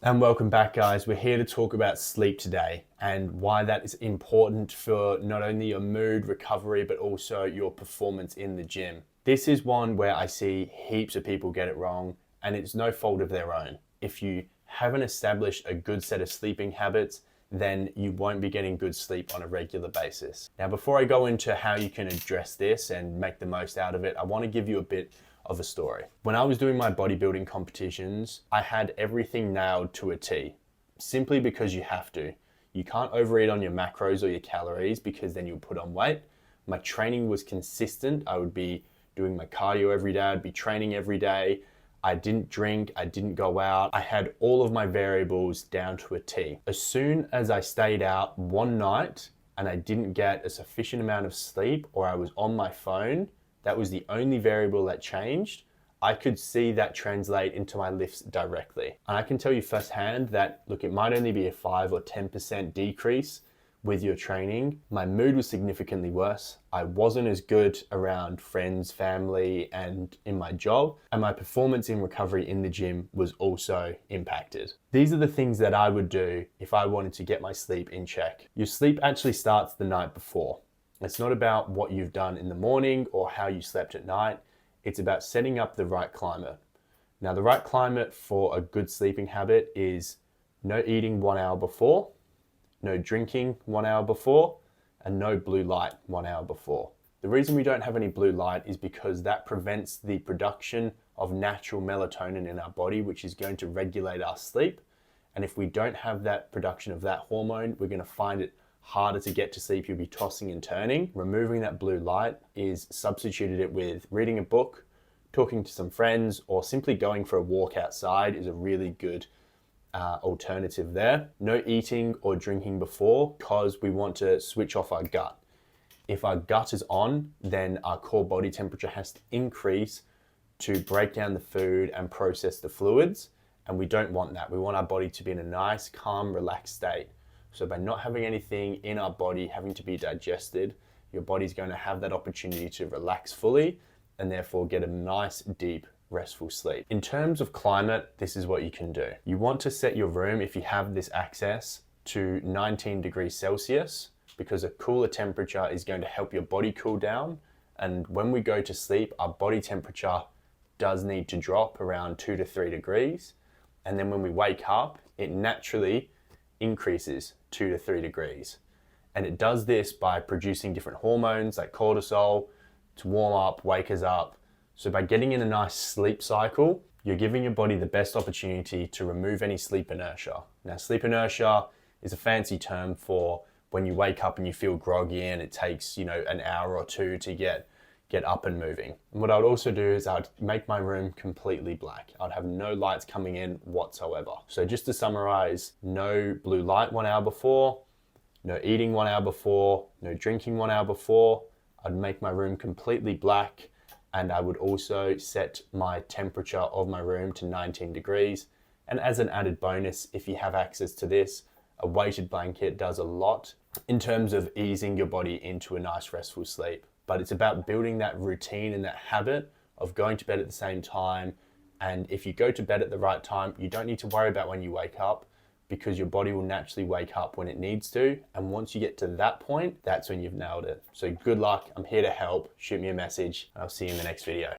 And welcome back, guys. We're here to talk about sleep today and why that is important for not only your mood recovery, but also your performance in the gym. This is one where I see heaps of people get it wrong, and it's no fault of their own. If you haven't established a good set of sleeping habits, then you won't be getting good sleep on a regular basis. Now, before I go into how you can address this and make the most out of it, I want to give you a bit of a story. When I was doing my bodybuilding competitions, I had everything nailed to a T, simply because you have to. You can't overeat on your macros or your calories because then you'll put on weight. My training was consistent. I would be doing my cardio every day. I'd be training every day. I didn't drink, I didn't go out. I had all of my variables down to a T. As soon as I stayed out one night and I didn't get a sufficient amount of sleep, or I was on my phone, that was the only variable that changed. I could see that translate into my lifts directly. And I can tell you firsthand that, look, it might only be a 5 or 10% decrease with your training. My mood was significantly worse. I wasn't as good around friends, family, and in my job. And my performance in recovery in the gym was also impacted. These are the things that I would do if I wanted to get my sleep in check. Your sleep actually starts the night before. It's not about what you've done in the morning or how you slept at night. It's about setting up the right climate. Now, the right climate for a good sleeping habit is no eating 1 hour before, no drinking 1 hour before, and no blue light 1 hour before. The reason we don't have any blue light is because that prevents the production of natural melatonin in our body, which is going to regulate our sleep. And if we don't have that production of that hormone, we're going to find it harder to get to sleep. You'll be tossing and turning. Removing that blue light is substituted it with reading a book, talking to some friends, or simply going for a walk outside is a really good alternative there. No eating or drinking before, because we want to switch off our gut. If our gut is on, then our core body temperature has to increase to break down the food and process the fluids. And we don't want that. We want our body to be in a nice, calm, relaxed state. So by not having anything in our body having to be digested, your body's going to have that opportunity to relax fully and therefore get a nice, deep, restful sleep. In terms of climate, this is what you can do. You want to set your room, if you have this access, to 19 degrees Celsius, because a cooler temperature is going to help your body cool down. And when we go to sleep, our body temperature does need to drop around 2 to 3 degrees. And then when we wake up, it naturally increases 2 to 3 degrees. And it does this by producing different hormones like cortisol to warm up, wake us up. So by getting in a nice sleep cycle, you're giving your body the best opportunity to remove any sleep inertia. Now, sleep inertia is a fancy term for when you wake up and you feel groggy and it takes, an hour or two to get up and moving. And what I would also do is I'd make my room completely black. I'd have no lights coming in whatsoever. So just to summarize, no blue light 1 hour before, no eating 1 hour before, no drinking 1 hour before. I'd make my room completely black, and I would also set my temperature of my room to 19 degrees. And as an added bonus, if you have access to this, a weighted blanket does a lot in terms of easing your body into a nice restful sleep. But it's about building that routine and that habit of going to bed at the same time. And if you go to bed at the right time, you don't need to worry about when you wake up, because your body will naturally wake up when it needs to. And once you get to that point, that's when you've nailed it. So good luck. I'm here to help. Shoot me a message, and I'll see you in the next video.